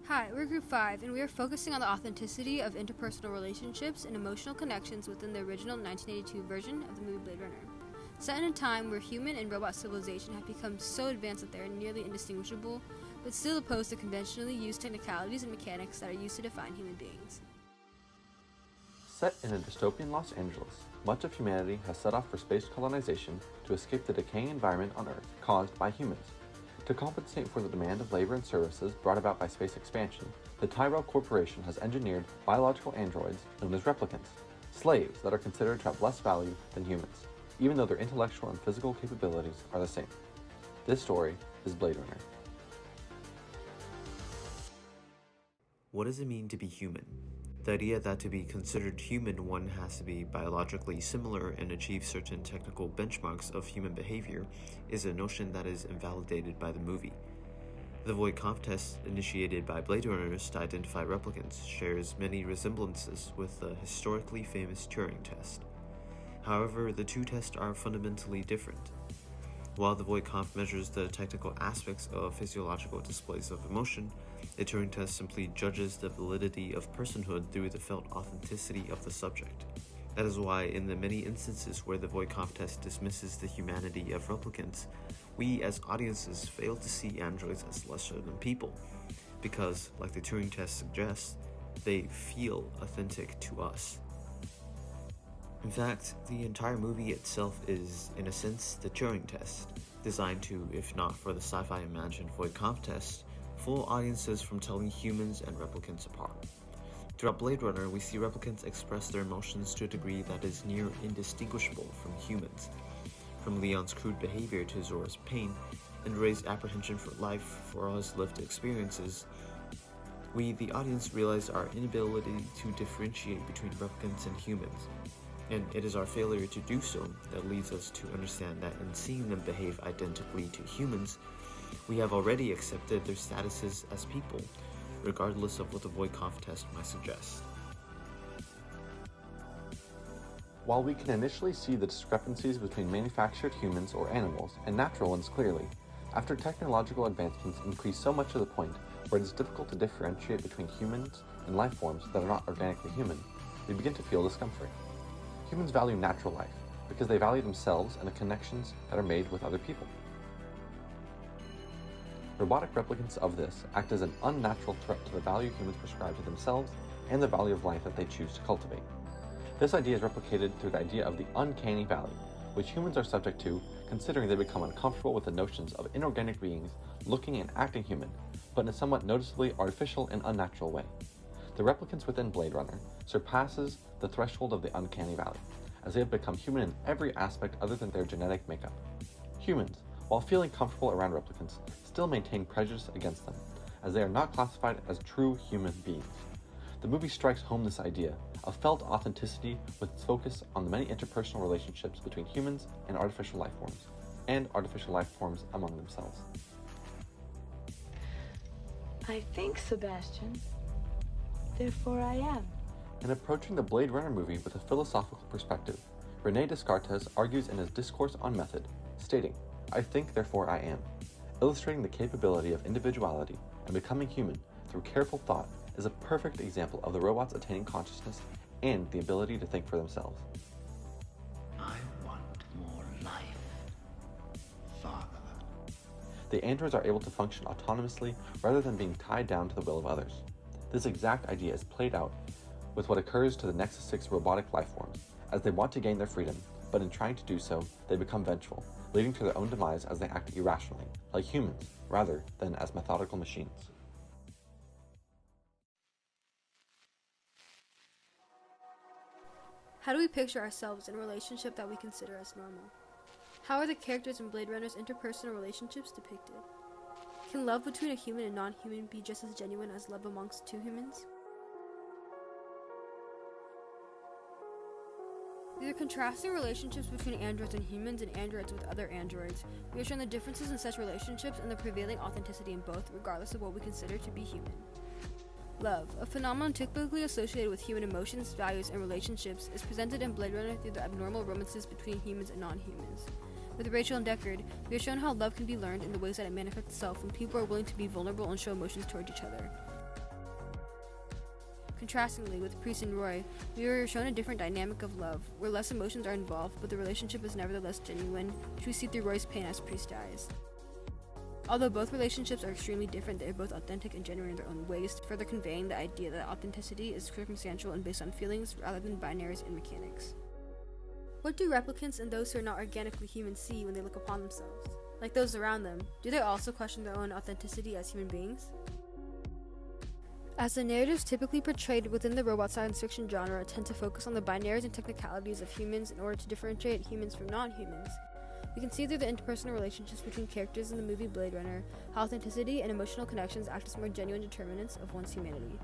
Hi, we're Group 5, and we are focusing on the authenticity of interpersonal relationships and emotional connections within the original 1982 version of the movie Blade Runner. Set in a time where human and robot civilization have become so advanced that they are nearly indistinguishable, but still opposed to conventionally used technicalities and mechanics that are used to define human beings. Set in a dystopian Los Angeles, much of humanity has set off for space colonization to escape the decaying environment on Earth caused by humans. To compensate for the demand of labor and services brought about by space expansion, the Tyrell Corporation has engineered biological androids known as replicants, slaves that are considered to have less value than humans, even though their intellectual and physical capabilities are the same. This story is Blade Runner. What does it mean to be human? The idea that to be considered human, one has to be biologically similar and achieve certain technical benchmarks of human behavior is a notion that is invalidated by the movie. The Voight-Kampff test, initiated by Blade Runners to identify replicants, shares many resemblances with the historically famous Turing test. However, the two tests are fundamentally different. While the Voight-Kampff measures the technical aspects of physiological displays of emotion, the Turing test simply judges the validity of personhood through the felt authenticity of the subject. That is why, in the many instances where the Voight-Kampff test dismisses the humanity of replicants, we as audiences fail to see androids as lesser than people, because, like the Turing test suggests, they feel authentic to us. In fact, the entire movie itself is, in a sense, the Turing test, designed to, if not for the sci-fi imagined Voight-Kampff test, fool audiences from telling humans and replicants apart. Throughout Blade Runner, we see replicants express their emotions to a degree that is near indistinguishable from humans. From Leon's crude behavior to Zora's pain, and Ray's apprehension for life for all his lived experiences, we, the audience, realize our inability to differentiate between replicants and humans. And it is our failure to do so that leads us to understand that in seeing them behave identically to humans, we have already accepted their statuses as people, regardless of what the Voight-Kampff test might suggest. While we can initially see the discrepancies between manufactured humans or animals and natural ones clearly, after technological advancements increase so much to the point where it is difficult to differentiate between humans and life forms that are not organically human, we begin to feel discomfort. Humans value natural life because they value themselves and the connections that are made with other people. Robotic replicants of this act as an unnatural threat to the value humans prescribe to themselves and the value of life that they choose to cultivate. This idea is replicated through the idea of the uncanny valley, which humans are subject to considering they become uncomfortable with the notions of inorganic beings looking and acting human, but in a somewhat noticeably artificial and unnatural way. The replicants within Blade Runner surpasses the threshold of the uncanny valley, as they have become human in every aspect other than their genetic makeup. Humans, while feeling comfortable around replicants, still maintain prejudice against them, as they are not classified as true human beings. The movie strikes home this idea of felt authenticity with its focus on the many interpersonal relationships between humans and artificial life forms among themselves. I think, Sebastian. Therefore I am. In approaching the Blade Runner movie with a philosophical perspective, René Descartes argues in his Discourse on Method, stating, "I think, therefore I am," illustrating the capability of individuality and becoming human through careful thought is a perfect example of the robots attaining consciousness and the ability to think for themselves. I want more life, Father. The androids are able to function autonomously rather than being tied down to the will of others. This exact idea is played out with what occurs to the Nexus 6 robotic life forms, as they want to gain their freedom, but in trying to do so, they become vengeful, leading to their own demise as they act irrationally, like humans, rather than as methodical machines. How do we picture ourselves in a relationship that we consider as normal? How are the characters in Blade Runner's interpersonal relationships depicted? Can love between a human and non-human be just as genuine as love amongst two humans? Through contrasting relationships between androids and humans and androids with other androids, we are shown the differences in such relationships and the prevailing authenticity in both, regardless of what we consider to be human. Love, a phenomenon typically associated with human emotions, values, and relationships, is presented in Blade Runner through the abnormal romances between humans and non-humans. With Rachel and Deckard, we are shown how love can be learned in the ways that it manifests itself when people are willing to be vulnerable and show emotions towards each other. Contrastingly, with Reese and Roy, we are shown a different dynamic of love, where less emotions are involved, but the relationship is nevertheless genuine, which we see through Roy's pain as Reese dies. Although both relationships are extremely different, they are both authentic and genuine in their own ways, further conveying the idea that authenticity is circumstantial and based on feelings rather than binaries and mechanics. What do replicants and those who are not organically human see when they look upon themselves? Like those around them, do they also question their own authenticity as human beings? As the narratives typically portrayed within the robot science fiction genre tend to focus on the binaries and technicalities of humans in order to differentiate humans from non-humans, we can see through the interpersonal relationships between characters in the movie Blade Runner how authenticity and emotional connections act as more genuine determinants of one's humanity.